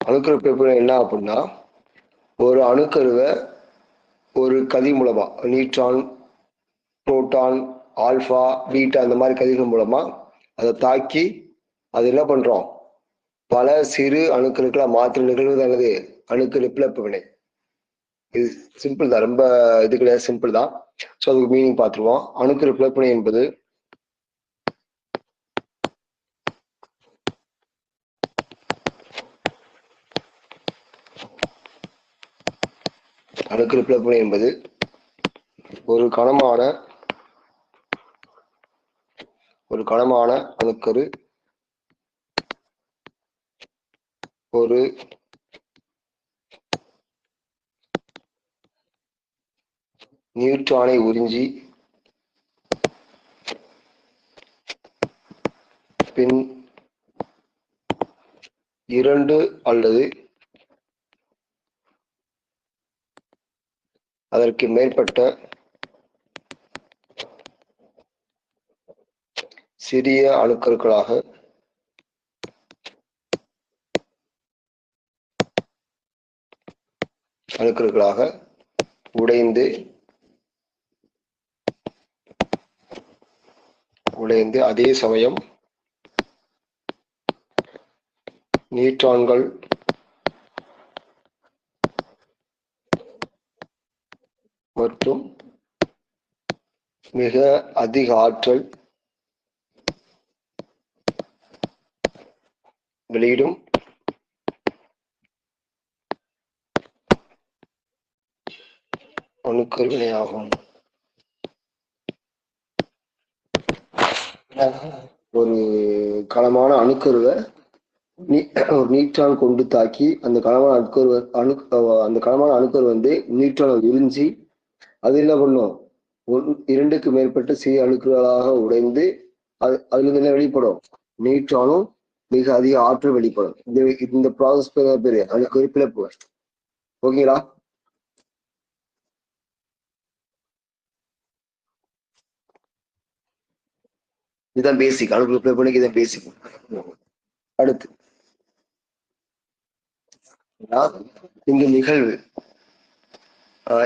அணுக்கரு பிளப்பு என்ன அப்படின்னா, ஒரு அணுக்கருவை ஒரு கதி மூலமா நியூட்ரான், புரோட்டான், ஆல்பா, பீட்டா இந்த மாதிரி கதிர்கள் மூலமா அதை தாக்கி அது என்ன பண்றோம், பல சிறு அணுக்கருக்களை மாற்ற நிகழ்வு அல்லது அணுக்கரு பிளப்பு வினை. இது சிம்பிள் தான், ரொம்ப இது கிடையாது, சிம்பிள் தான். ஸோ அதுக்கு மீனிங் பார்த்துருவோம். அணுக்கரு பிளப்பு வினை என்பது அணுக்கரு பிளப்பு வினை என்பது ஒரு கனமான அணுக்கரு ஒரு நியூட்ரானை உறிஞ்சி பின் 2 அல்லது அதற்கு மேற்பட்ட சிறிய அணுக்கருக்களாக உடைந்து அதே சமயம் நியூட்ரான்கள் மற்றும் மிக அதிக ஆற்றல் வெளியிடும் அணுக்கரு வினையாகும். ஒரு கனமான அணுக்கருவை ஒரு நியூட்ரான் கொண்டு தாக்கி அந்த கனமான அணுக்கரு வந்து நியூட்ரானை உறிஞ்சி அது என்ன பண்ணும், 2க்கு மேற்பட்ட சிறிய அணுக்களாக உடைந்து அதுல இருந்து என்ன வெளிப்படும், நியூட்ரானும் மிக அதிக ஆற்றல் வெளிப்படும். இந்த ப்ராசஸ் பேரு அணுக்கரு பிளப்பு. ஓகேங்களா? இதுதான் பேசிக், அணுக்கரு பிளப்பு இதான் பேசிக். அடுத்து இந்த நிகழ்வு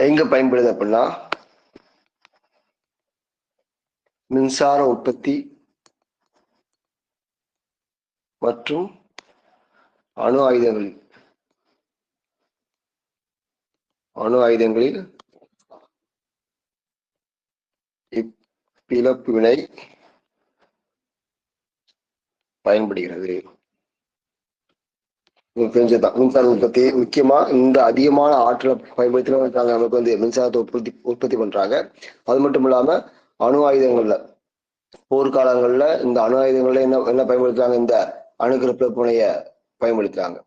எங்க பயன்படுது அப்படின்னா, மின்சார உற்பத்தி மற்றும் அணு ஆயுதங்களில் இப்பிளப்பு வினை பயன்படுகிறது. தெரிஞ்சதுதான். மின்சார உற்பத்தி முக்கியமா இந்த அதிகமான ஆற்றலை பயன்படுத்தினா நமக்கு வந்து மின்சாரத்தை உற்பத்தி பண்றாங்க. அது மட்டும் இல்லாம அணு ஆயுதங்கள்ல போர்க்காலங்கள்ல இந்த அணு ஆயுதங்கள்ல என்ன பயன்படுத்துறாங்க, இந்த அணுக்கரு பிளப்பு வினைய பயன்படுத்துறாங்க.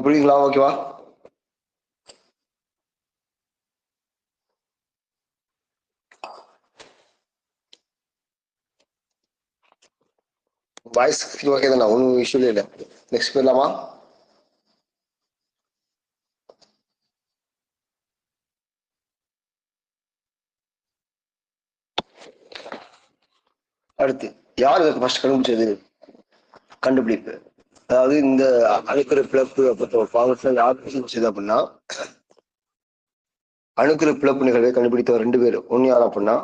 புரியுங்களா? ஓகேவா? வாய்ஸ் ஓகே தானே? ஒன்றும் இஷ்யூ இல்லை. நெக்ஸ்ட் போயிடலாமா? அடுத்து யார் இதுக்கு ஃபர்ஸ்ட் கண்டுபிடிப்பு, அதாவது இந்த அணுக்கரு பிளப்பு ஃபார்மட்ல யார் கண்டுபிடிச்சது அப்படின்னா, அணுக்கரு பிளப்பு நிகழ்வை கண்டுபிடித்தவர் 2 பேர். ஒன்னு யார் அப்படின்னா,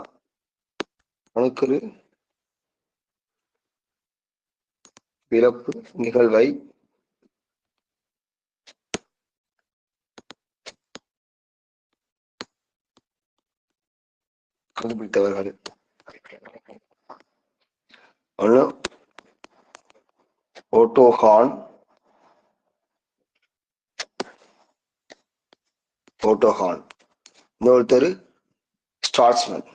அணுக்கரு பிளப்பு நிகழ்வை கண்டுபிடித்தவர்கள் ஒன்று ஓட்டோ ஹான், இன்னொருத்தர் ஸ்டார்ட்ஸ்மேன்.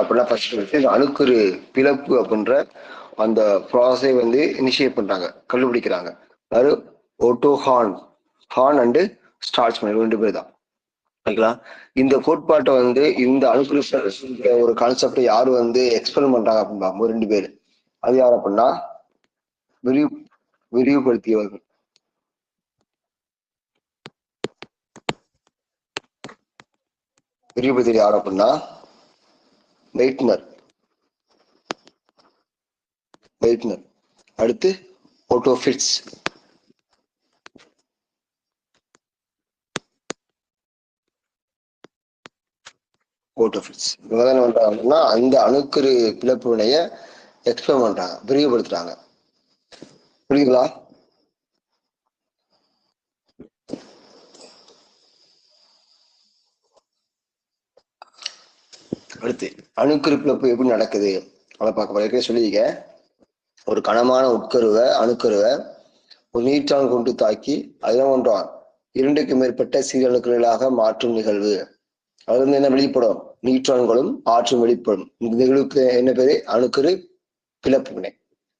அப்படின்னா ஃபர்ஸ்ட் அணுக்கரு பிளப்பு அப்படின்ற அந்த ப்ராசஸை வந்து இனிஷியேட் பண்றாங்க, கண்டுபிடிக்கிறாங்க. அதாவது ஓட்டோ ஹான் அண்ட் ஸ்டார்ட்ஸ்மேன் 2 பேர் தான். ஓகேங்களா? இந்த கோட்பாட்டை வந்து இந்த அணுக்கரு ஒரு கான்செப்டை யாரு வந்து எக்ஸ்பிளைன் பண்றாங்க அப்படின்னா 2 பேர். அது யார் அப்படின்னா, விரிவுபடுத்தியவர்கள். விரிவுபடுத்தி யார் அப்படின்னா வெயிட்னர். அடுத்து ஓட்டோ ஃபிட்ஸ். இவங்க என்ன பண்றாங்க அப்படின்னா அந்த அணுக்கரு பிளப்பு வினைய எக்ஸ்பிளைன் பண்றாங்க, விரிவுபடுத்துறாங்க. புரியுதுங்களா? அடுத்து அணுக்கரு பிளப்பு எப்படி நடக்குது அதை பார்க்க போறேன். சொல்லிக்க, ஒரு கனமான அணுக்கருவை ஒரு நியூட்ரான் கொண்டு தாக்கி அதெல்லாம் ஒன்றான் இரண்டுக்கு மேற்பட்ட சீரணுக்களாக மாற்றும் நிகழ்வு. அது வந்து என்ன வெளிப்படும்? நியூட்ரான்களும் ஆற்றும் வெளிப்படும். இந்த நிகழ்வுக்கு என்ன பேரு? அணுக்கரு பிளப்பு வினை.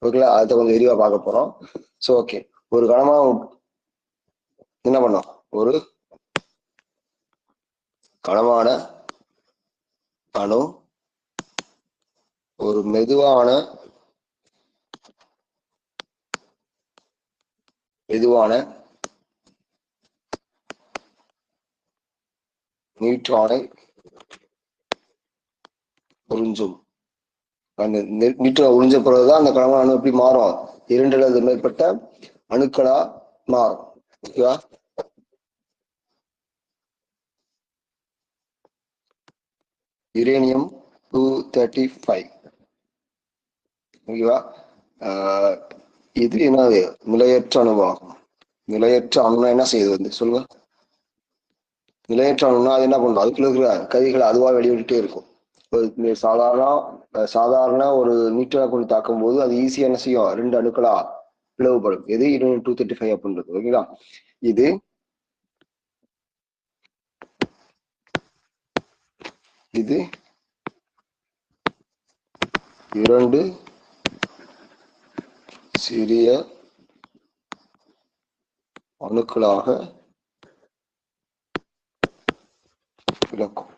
ஓகேங்களா? அதை கொஞ்சம் விரிவா பார்க்க போறோம். ஸோ ஓகே, ஒரு கனமான என்ன பண்ணோம்? ஒரு கனமான அணு ஒரு மெதுவான நியூட்ரானை உறிஞ்சும். அந்த நியூட்ரான் உறிஞ்ச பிறகுதான் அந்த கனமான அணு எப்படி மாறும்? 2 அல்லது மேற்பட்ட அணுக்களா மாறும். ஓகேவா? யுரேனியம் 235. ஓகேவா? இது என்னது? நிலையற்ற அணுவாகும். நிலையற்ற அணுனா என்ன செய்யுது வந்து சொல்லுங்க? நிலையற்ற அணுனா அது என்ன பண்ணும்? அதுக்குள்ள இருக்கிற கதிகளை அதுவா வெளியிட்டே இருக்கும். சாதாரண ஒரு நியூட்ரானை கொண்டு தாக்கும் போது அது ஈஸியா என்ன செய்யும்? 2 அணுக்களா பிளவுபடும். எது? 235 அப்படின்றது. ஓகேங்களா? இது 2 சிறிய அணுக்களாக பிளக்கும்.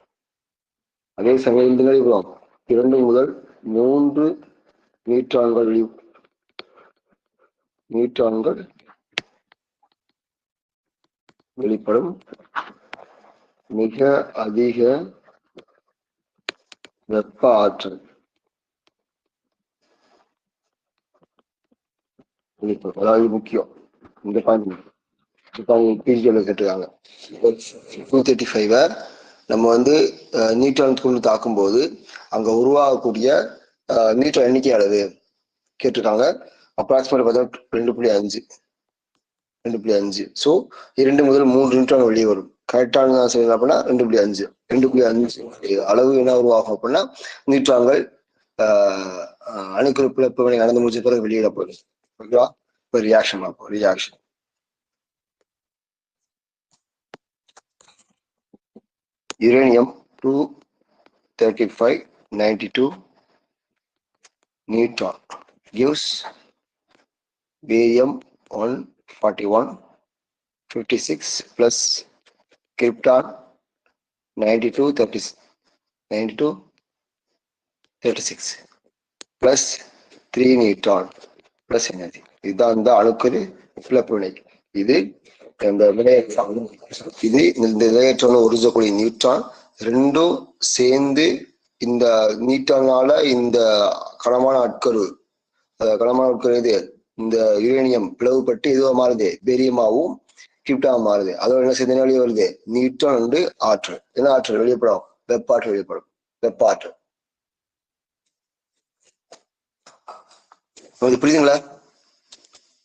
அதே சமயம் 2 முதல் 3 நியூட்ரான்கள் வெளிப்படும். மிக அதிக வெப்ப ஆற்றல் வெளிப்படும். அதாவது முக்கியம் இந்த கேட்டிருக்காங்க. 235 நம்ம வந்து நியூட்ரான் கொண்டு தாக்கும் போது அங்க உருவாகக்கூடிய நியூட்ரான் எண்ணிக்கை அளவு கேட்டிருக்காங்க. அப்ராக்சிமேட் பார்த்தா 2.5. ஸோ 2 முதல் 3 நியூட்ரான் வெளியே வரும். கரெக்டான செய்யணும் அப்படின்னா 2.5 அளவு என்ன உருவாகும் அப்படின்னா நியூட்ரான்கள் அணுக்கரு பிளப்பு வினை நடந்து முடிச்ச பிறகு வெளியிடப்படும். ஓகேவா? ரியாக்ஷன் ஆகும். Reaction uranium 235 92 neutron gives barium 141 56 plus krypton 92 36 plus 3 neutron plus energy. இதுதான் இந்த அணுக்கரு பிளப்பு வினை. இது இந்த நிலையற்ற உறிஞ்சக்கூடிய நியூட்ரான் ரெண்டும் சேர்ந்து இந்த நியூட்ரானால இந்த கனமான அட்கரு இது இந்த யுரேனியம் பிளவுபட்டு எதுவா மாறுது? பேரியமாவும் கிரிப்டாவும் மாறுது. அதோட என்ன சேர்ந்து வெளியே வருது? நியூட்ரான் வந்து ஆற்றல். என்ன ஆற்றல் வெளியப்படும்? வெப்ப ஆற்றல் வெளியப்படும். வெப்ப ஆற்றல். புரியுதுங்களா?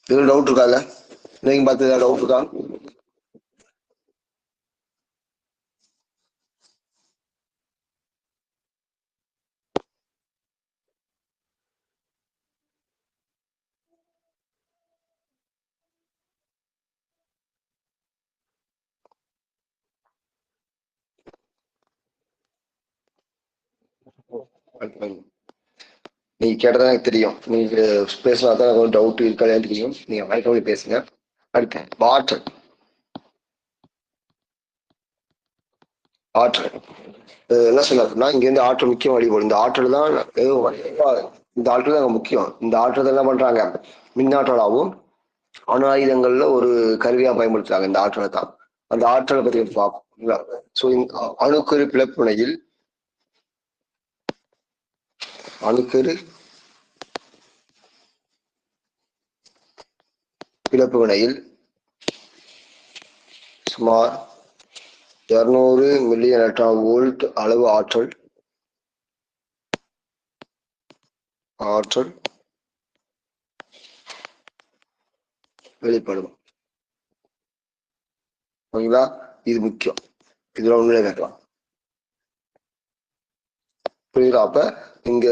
எதுவும் டவுட் இருக்கால? நீங்க பார்த்து டவுட் இருக்கா? நீங்க கேட்டதான் எனக்கு தெரியும். நீங்க பேசினாதான் கொஞ்சம் டவுட் இருக்காது தெரியும். நீங்க மயக்கமே பேசுங்க. அடுத்து ஆற்றல். என்ன சொல்ல அப்படின்னா இங்க இருந்து ஆற்றல் முக்கியம் வழிபடும். இந்த ஆற்றல் தான் முக்கியம். இந்த ஆற்றல் என்ன பண்றாங்க? மின்னாற்றலாகவும் அணு ஆயுதங்கள்ல ஒரு கருவியா பயன்படுத்துறாங்க. இந்த ஆற்றலை தான். அந்த ஆற்றலை பத்தி பார்ப்போம். அணுக்கரு பிளப்பு வினையில் அணுக்கரு பிளப்பு வினையில் சுமார் 200 மில்லியன் எலக்ட்ரான் வோல்ட் அளவு ஆற்றல் வெளிப்படும். ஓகேங்களா? இது முக்கியம். இதுல ஒண்ணுல கேட்கலாம். புரியுதா? அப்ப இங்க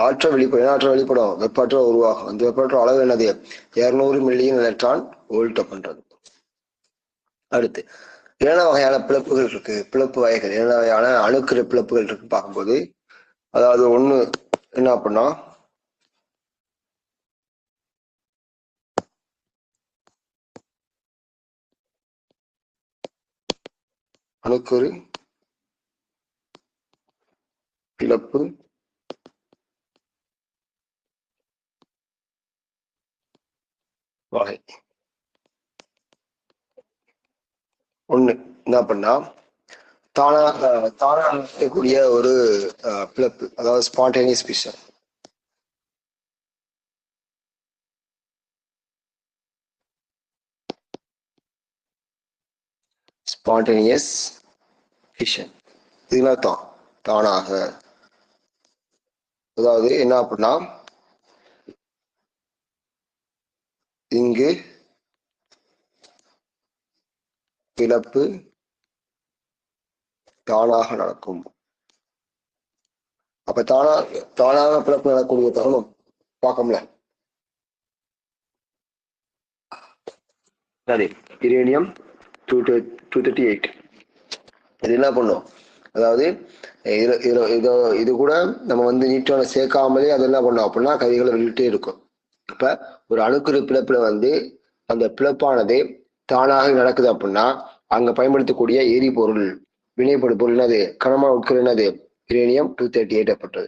ஆற்றல் வெளிப்படும் வெப்பாற்றல் உருவாகும். அந்த வெப்பாற்றல் அளவு என்னது? 200 மில்லியன் எலக்ட்ரான் வோல்ட் பண்றது. அடுத்து என்ன வகையான பிளப்புகள் இருக்கு? பிளப்பு வகைகள் என்ன வகையான அணுக்கரு பிளப்புகள் இருக்கு பார்க்கும்போது, அதாவது ஒண்ணு என்ன அப்படின்னா அணுக்கரு பிளப்பு வகை. ஒண்ணு என்ன பண்ணா தானாக நடக்கக்கூடிய ஒரு பிளப்பு, அதாவது ஸ்பான்டேனியஸ் ஃபிஷன். ஸ்பான்டேனியஸ் ஃபிஷன் இதுல தானாக, அதாவது என்ன அப்படின்னா இங்கு பிளப்பு தானாக நடக்கும். அப்ப தானாக பிளப்பு நடக்கக்கூடிய தருணம் பார்க்கல. சரி, யுரேனியம் 238 இது என்ன பண்ணும்? அதாவது இது கூட நம்ம வந்து நியூட்ரானை சேர்க்காமலே அது என்ன பண்ணும் அப்படின்னா கதிர்களை வெளியிட்டே இருக்கும். இப்ப ஒரு அணுக்கரு பிளப்புல வந்து அந்த பிளப்பானது தானாக நடக்குது அப்படின்னா அங்க பயன்படுத்தக்கூடிய எரிபொருள் வினைப்படு பொருள் என்னது? கனமான உட்கரு என்னது? யுரேனியம் 238 ஏற்பட்டது.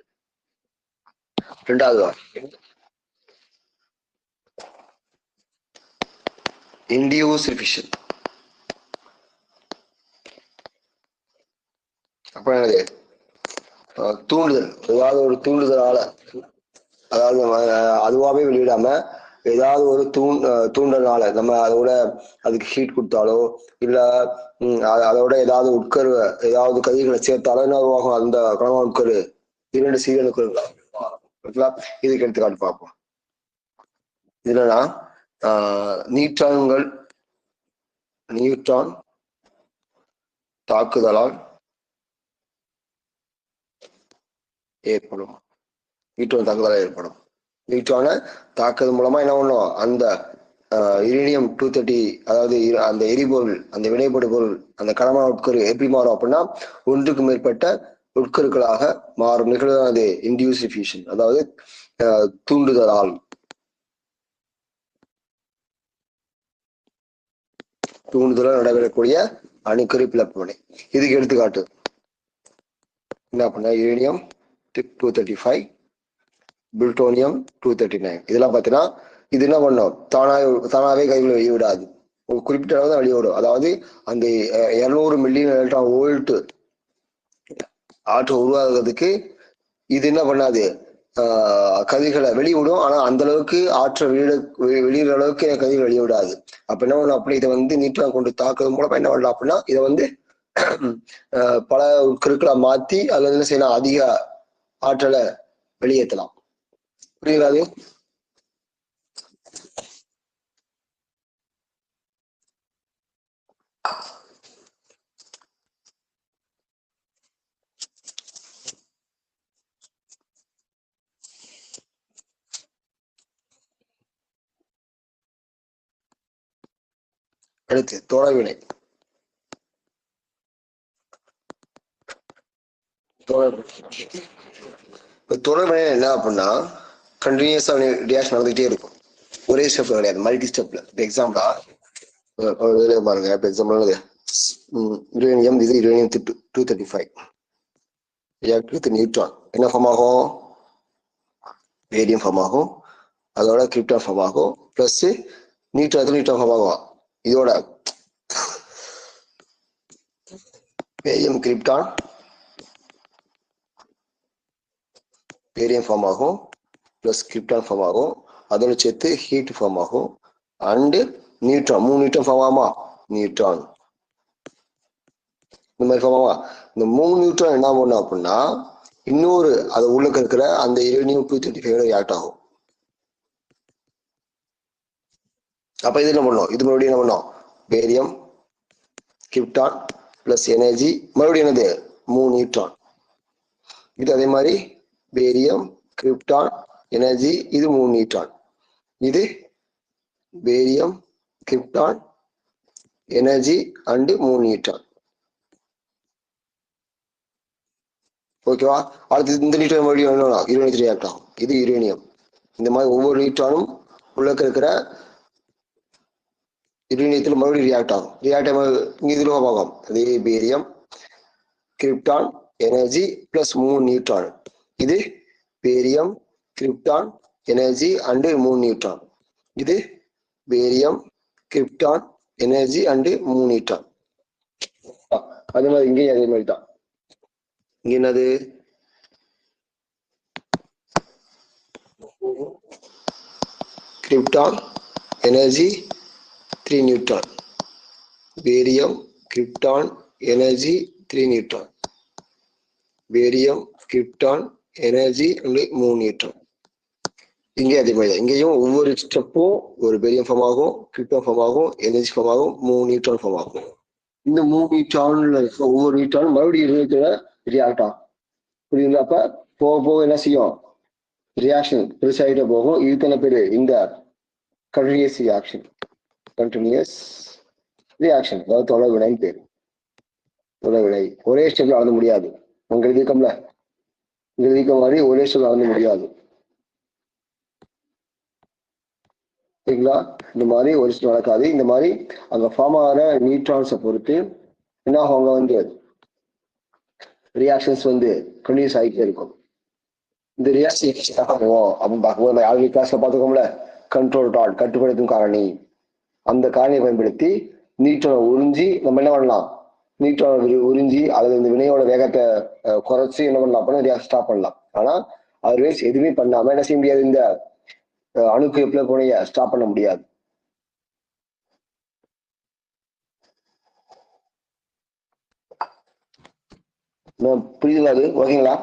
இரண்டாவது இண்டியூஸ்டு ஃபிஷன். அப்ப என்னது? தூண்டுதல், ஏதாவது ஒரு தூண்டுதலால, அதாவது அதுவாகவே வெளியிடாம ஏதாவது ஒரு தூண்டனால நம்ம அதோட அதுக்கு ஹீட் கொடுத்தாலோ இல்ல அதோட ஏதாவது உட்கரு ஏதாவது கதிர்களை சேர்த்தாலோ என்ன உருவாகும்? அந்த கனமான உட்கரு 2 சீரணுக்கள். இதுக்கு எடுத்துக்காட்டு பார்ப்போம். இதுலனா நியூட்ரான் தாக்குதலால் ஏற்படும். நியூட்ரானை தாக்குதல் மூலமா என்ன பண்ணும்? அந்த யுரேனியம் 230, அதாவது அந்த எரிபொருள், அந்த வினைப்படு பொருள், அந்த கனமான உட்கரு எப்படி மாறும் அப்படின்னா ஒன்றுக்கு மேற்பட்ட உட்கருக்களாக மாறும் நிகழ்வு. அது இண்டியூஸ்டு ஃபியூஷன், அதாவது தூண்டுதலால் நடைபெறக்கூடிய அணுக்கரு பிளப்பு வினை. இதுக்கு எடுத்துக்காட்டு என்ன பண்ண? Uranium 235, plutonium 239. இதெல்லாம் பார்த்தீங்கன்னா இது என்ன பண்ணும்? தானாவே கைகளை வெளியிடாது. ஒரு குறிப்பிட்ட அளவு தான் வெளியிடும். அதாவது அந்த 200 மில்லியன் எலக்ட்ரான் வோல்ட் ஆற்றல் உருவாகிறதுக்கு இது என்ன பண்ணாது? கதிர்களை வெளியிடும். ஆனா அந்த அளவுக்கு ஆற்றல் வெளியிடுற அளவுக்கு கதிர்கள் வெளியிடாது. அப்ப என்ன பண்ணணும்? அப்படி இதை வந்து நியூட்ரான் கொண்டு தாக்குறது மூலமா என்ன பண்ணலாம் அப்படின்னா இதை வந்து பல உட்கருக்களா மாத்தி அதுல என்ன செய்யலாம்? அதிக ஆற்றலை வெளியேற்றலாம். புரியுது? அடுத்து தொடர்வினை. தொடர்வினை என்ன அப்படின்னா கண்டினியூஸா ரியாக்ஷன் நடந்துகிட்டே இருக்கும். ஒரே ஸ்டெப்ல கிடையாது, மல்டி ஸ்டெப்ல. எக்ஸாம்பிளா பாருங்க. இப்ப எக்ஸாம்பிள் யுரேனியம், இது யுரேனியம் 235 ரியாக்ட் வித் நியூட்ரான் என்ன ஃபார்ம் ஆகும்? ரேடியம் ஃபார்ம் ஆகும், அதோட கிரிப்டான் ஃபார்ம் ஆகும், பிளஸ் நியூட்ரான் ஃபார்ம் ஆகும். இதோட பேரியம் கிரிப்டான் பேரியம் ஃபார்ம் ஆகும், பிளஸ் கிரிப்டான் ஃபார்ம் ஆகும், அதோட சேர்த்து ஹீட் ஃபார்ம் ஆகும், அண்டு நியூட்ரான் 3 நியூட்ரான் ஃபார்ம் ஆகுமா, நியூட்ரான் இந்த மாதிரி ஃபார்ம் ஆகுமா. இந்த 3 நியூட்ரான் என்ன பண்ணும் அப்படின்னா இன்னொரு அது உள்ள இருக்கிற அந்த யுரேனியம் 235 ரியாக்ட் ஆகும். அப்ப இது என்ன பண்ணும், இது மறுபடியும் என்ன பண்ணும், பேரியம் கிரிப்டான் பிளஸ் எனர்ஜி மறுபடியும் என்னது 3 நியூட்ரான். இது அதே மாதிரி பேரியம் கிரிப்டான் எனர்ஜி இது 3 நியூட்ரான். இது barium krypton energy and 3 neutron. ஓகேவா. அடுத்து இந்த நியூட்ரான் மறுபடியும் யுரேனியம் ரியாக்ட் ஆகும். இது யுரேனியம். இந்த மாதிரி ஒவ்வொரு நியூட்ரானும் உள்ள இருக்கிற யுரேனியத்தில் மறுபடியும் ரியாக்ட் ஆகும். ரியாக்ட் இங்க இதுல ஆகும். அதே barium krypton energy plus 3 neutron. இது barium krypton energy and 3 neutron. இது barium krypton energy and 3 neutron. அதே மாதிரி இங்கேயும் அதே மாதிரி தான். இங்க என்னது krypton energy 3 neutron, barium krypton energy 3 neutron, barium krypton energy 3 neutron. இங்கே அதே மாதிரி தான். இங்கேயும் ஒவ்வொரு ஸ்டெப்பும் ஒரு பேரியம் ஃபார்ம் ஆகும், கிரிப்டான் ஃபார்ம் ஆகும், எனர்ஜி ஃபார்ம் ஆகும், 3 நியூட்ரான் ஃபார்ம் ஆகும். இந்த 3 நியூட்ரான்ல இருக்க ஒவ்வொரு நியூட்ரான் மறுபடியும் யுரேனியத்தோட ரியாக்ட் ஆகும். புரியுதுங்களா. அப்ப போக போக என்ன செய்யும், ரியாக்ஷன் பெருசாகிட்டே போகும். இதுக்கான பேரு இந்த கண்டினியூஸ் ரியாக்ஷன், கண்டினியூஸ் ரியாக்ஷன், அதாவது தொடர்வினை பேர். தொடர்வினை ஒரே ஸ்டெப்ல அளந்து முடியாது. உங்க எழுதிக்கம்ல, எழுதிக்க மாதிரி ஒரே ஸ்டெப்ல அளந்து முடியாது. சரிங்களா. இந்த மாதிரி ஒரு ஸ்டெப் நடக்காது. இந்த மாதிரி அங்க ஃபார்ம் ஆகிற நியூட்ரான்ஸை பொறுத்து என்ன அவங்க வந்து ரியாக்ஷன்ஸ் வந்து கண்டினியூஸ் ஆகிட்டே இருக்கும். இந்த ரியாக்ஷன் அப்படின்னு பார்க்கும்போது ஆல்ரெடி கிளாஸ்ல பார்த்துக்கோம்ல, கண்ட்ரோல் டாட் கட்டுப்படுத்தும் காரணி. அந்த காரணியை பயன்படுத்தி நியூட்ரானை உறிஞ்சி நம்ம என்ன பண்ணலாம், நியூட்ரானை உறிஞ்சி அல்லது இந்த வினையோட வேகத்தை குறைச்சி என்ன பண்ணலாம் அப்படின்னா ரியாக்ஷன் ஸ்டாப் பண்ணலாம். ஆனா அதர்வைஸ் எதுவுமே பண்ணாம என்ன செய்ய முடியாது, இந்த அணுக்கு எப்பல போனைய ஸ்டாப் பண்ண முடியாது. புரியுதுங்களா அது, ஓகேங்களா.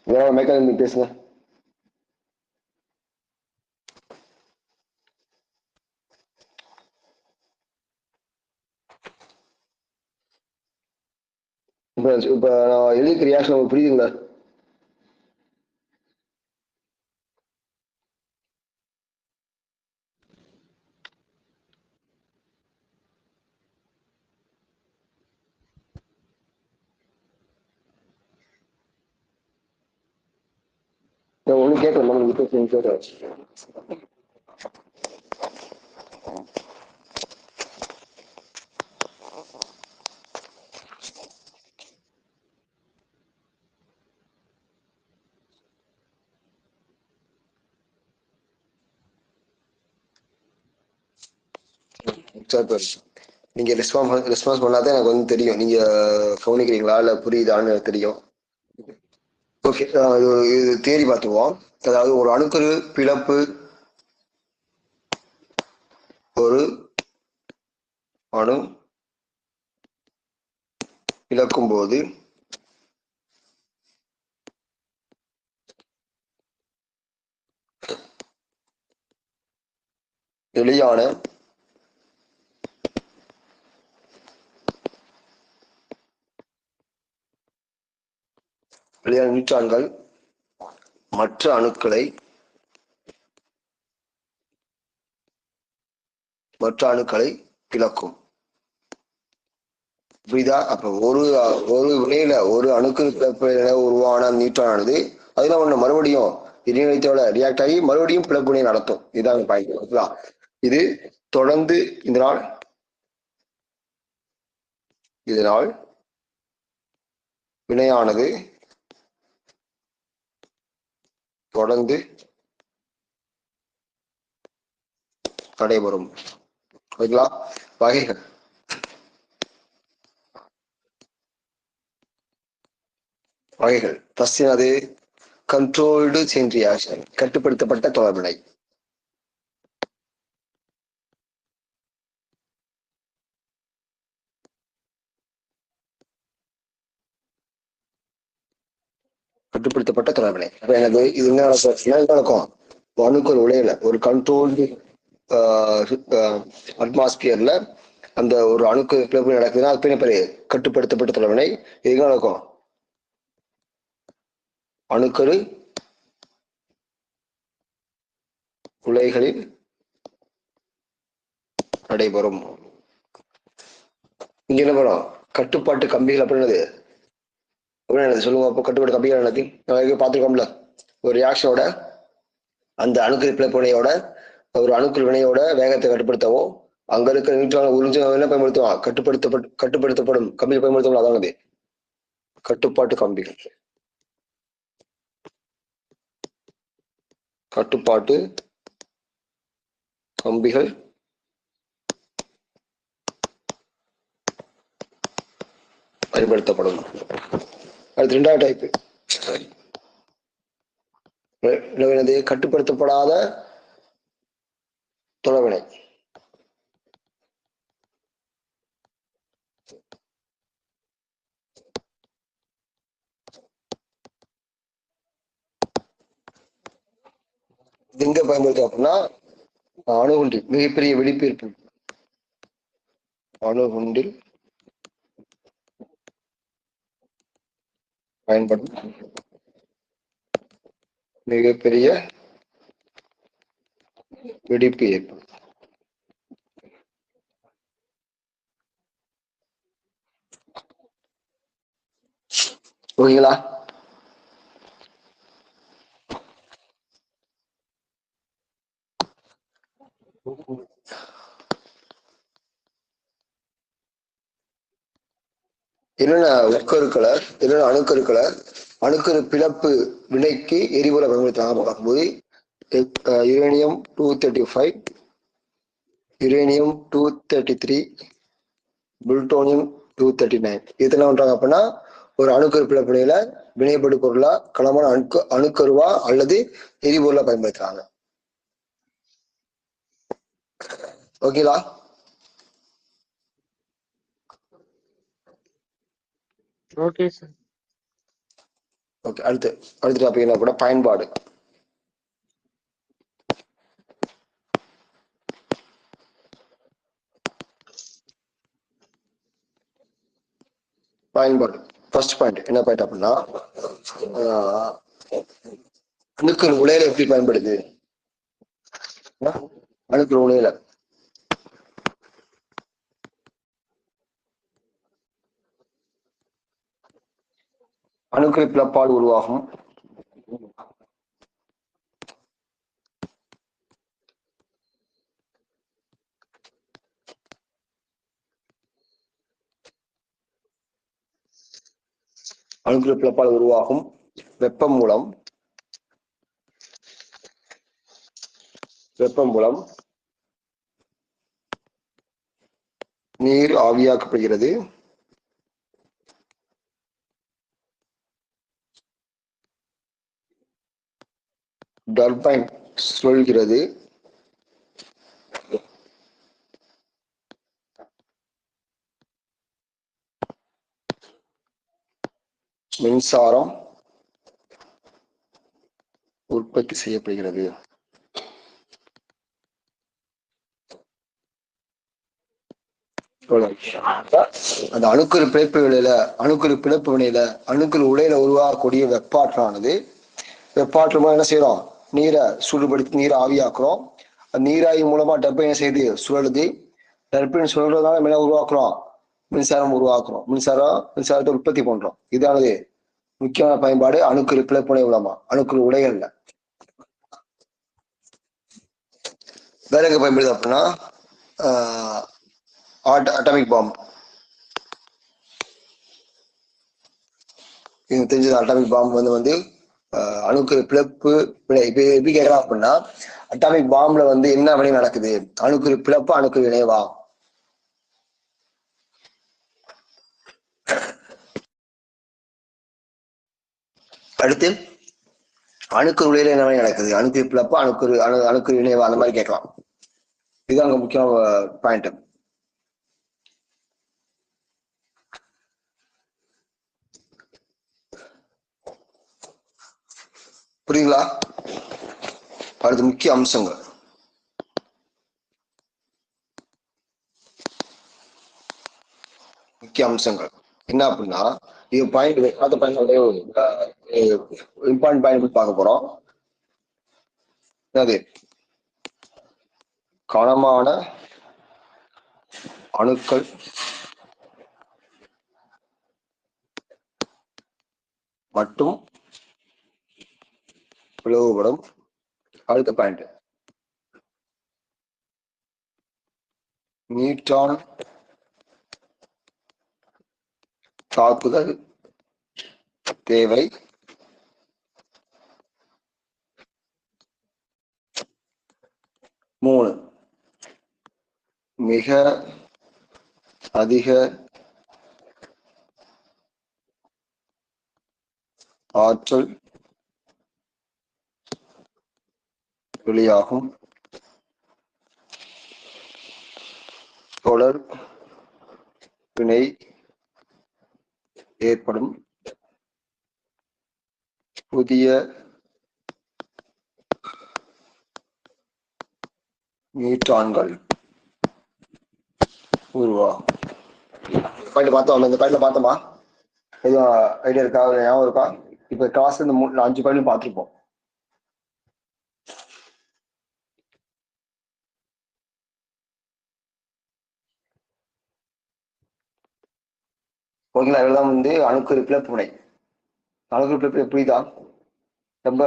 வேற மேக்கா பேசுங்க. இப்ப நான் எழுதிக்க ரியாக்ஷன் உங்களுக்கு புரியுதுங்களா. நான் ஒண்ணு கேட்கறேன், உங்களுக்கு கேட்கறேன். நீங்க ரெஸ்பான்ஸ் பண்ணாதான் எனக்கு வந்து தெரியும் நீங்க கவனிக்கிறீங்களா இல்ல புரியுதான்னு எனக்கு தெரியும். ஓகே, இது தேரி பார்த்துக்குவோம். அதாவது ஒரு அணுக்கரு பிளப்பு ஒரு அணு இழக்கும் போது வெளியான நியூட்ரான்கள் மற்ற அணுக்களை பிளக்கும். புரியுதா. அப்ப ஒரு வினையில ஒரு அணுக்கு உருவான நியூட்ரான் ஆனது அதுல ஒண்ணு மறுபடியும் இணையத்தோட ரியாக்ட் ஆகி மறுபடியும் பிளப்பு வினை நடத்தும். இதான் பாயிண்ட். இது தொடர்ந்து இதனால் வினையானது தொடர்ந்து நடைபெறும். ஓகேங்களா. வகைகள் வகைகள். ஃபர்ஸ்ட் அது கண்ட்ரோல்டு செயின் ரியாக்ஷன், கட்டுப்படுத்தப்பட்ட தொடர்வினை. கட்டுப்படுத்தப்பட்ட தொடர்வினை. அப்ப எனக்கு இது என்ன நடக்கும்? அணுக்கள் உலையில ஒரு கண்ட்ரோல்டு அட்மாஸ்பியர்ல அந்த ஒரு அணுக்கு பிளவு நடக்குதுன்னா அது பேரு கட்டுப்படுத்தப்பட்ட தொடர்வினை. இது நடக்கும் அணுக்கரு உலைகளில் நடைபெறும். இங்க என்ன பண்ணும்? கட்டுப்பாட்டு கம்பிகள் அப்படின்னது சொல்லுங்க. அப்போ கட்டுப்பாட்டு கம்பிகள் என்னது பார்த்துருக்கோம்ல, ஒரு ரியாக்ஷனோட அந்த அணுக்கரு பிளப்புனையோட ஒரு அணுக்கரு வினையோட வேகத்தை கட்டுப்படுத்தவும் அங்க இருக்கிற நியூட்ரான் உறிஞ்ச என்ன பயன்படுத்துவோம்? கட்டுப்படுத்தப்படும் கம்பிகள் பயன்படுத்துவோம். அதானது கட்டுப்பாட்டு கம்பிகள். கட்டுப்பாட்டு கம்பிகள் பயன்படுத்தப்படும். அடுத்து இரண்டாவது டைப் என்னது? கட்டுப்படுத்தப்படாத தொடர்வினை. எங்க பயன்படுத்தும் அப்படின்னா அணுகுண்டில் மிகப்பெரிய வெடிப்பு ஏற்படும். அணுகுண்டில் பயன்படும் மிகப்பெரிய வெடிப்பு ஏற்படும். ஓகேங்களா? என்னென்ன உட்கருக்களை, என்னென்ன அணுக்கருக்களை அணுக்கரு பிளப்பு வினைக்கு எரிபொருளை பயன்படுத்தலாம் பார்க்கும்போது யுரேனியம் 235, யுரேனியம் 233, புளுட்டோனியம் 239. இதெல்லாம் பண்றாங்க அப்படின்னா ஒரு அணுக்கரு பிளப்பினையில வினைப்படு பொருளா களமான அணுக்கருவா அல்லது எரிபொருளா பயன்படுத்துறாங்க. ஓகேலா? Okay sir. ஓகே, அடுத்த டாபிக் என்ன கூட பயன்பாடு. பயன்பாடு ஃபர்ஸ்ட் பாயிண்ட் என்ன பாயிண்ட் அப்படின்னா அணுக்கள் உலையில எப்படி பயன்படுது? அணுக்கள் உலையில அணுக்கள் பிளப்பால் உருவாகும் அணுக்கள் பிளப்பால் உருவாகும் வெப்பம் மூலம் நீர் ஆவியாக்கப்படுகிறது. டர்பைன் சுழல்கிறது. மின்சாரம் உற்பத்தி செய்யப்படுகிறது. அந்த அணுக்கரு பிணைப்பு வினையில அணுக்கரு உலையில உருவாகக்கூடிய வெப்பாற்றலானது வெப்பாற்றல் என்ன செய்யறோம்? நீரை சூடுபடுத்தி நீரை ஆவியாக்குறோம். நீராவி மூலமா டர்பைன் செய்து சுழலுது. டர்பைன் சுழல்றதுனால என்ன உருவாக்குறோம்? மின்சாரம் உருவாக்குறோம். மின்சாரத்தை உற்பத்தி பண்றோம். இதானது முக்கியமான பயன்பாடு அணுக்கரு பிளப்புனை மூலமா அணுக்கரு உலைகள்ல. வேற எங்க பயன்படுது அப்படின்னா அட்டாமிக் பாம். இது தெரிஞ்சது. அட்டாமிக் பாம் வந்து அணுக்கரு பிளப்பு வினை. இப்ப எப்படி கேட்கலாம் அப்படின்னா அட்டாமிக் பாம்ல என்ன வினை நடக்குது? அணுக்கரு பிளப்பு அணுக்கரு வினைவா? அடுத்து அணுக்கரு உலையில என்ன மாதிரி நடக்குது, அணுக்கரு பிளப்பா அணுக்கரு இணைவா, அந்த மாதிரி கேட்கலாம். இது அங்க முக்கியமான பாயிண்ட். புரியுங்களா? அடுத்து முக்கிய அம்சங்கள். என்ன அப்படின்னா, இது பாயிண்ட் அந்த பாயிண்ட் இம்பார்ட்டன்ட் பாயிண்ட் பார்க்க போறோம். அது கனமான அணுக்கள் மட்டும் பிளவுபடும். அடுத்த பாயிண்ட் நியூட்ரான் தாக்குதல் தேவை. மூணு, மிக அதிக ஆற்றல் வெளியாகும் தொடர் வினை ஏற்படும் புதிய நியூட்ரான்கள் உருவாகும். பாயிண்ட் பார்த்தோம். இந்த பாயிண்ட்ல பார்த்தோமா? எதுவும் ஐடியா இருக்கா, ஞாபகம் இருக்கா? இப்ப கிளாஸ் இந்த 5 பாயிண்ட் பார்த்துருப்போம். ஓகேங்களா? இதெல்லாம் அணுக்கரு பிளப்பு வினை. அணுக்கரு பிளப்பு எப்படிதான் ரொம்ப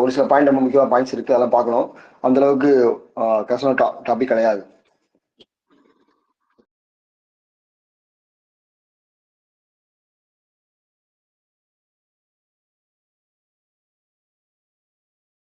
ஒரு சில பாயிண்ட் ரொம்ப முக்கியமான பாயிண்ட்ஸ் இருக்கு, அதெல்லாம் பார்க்கணும். அந்த அளவுக்கு கஷ்டமான டாபிக் கிடையாது.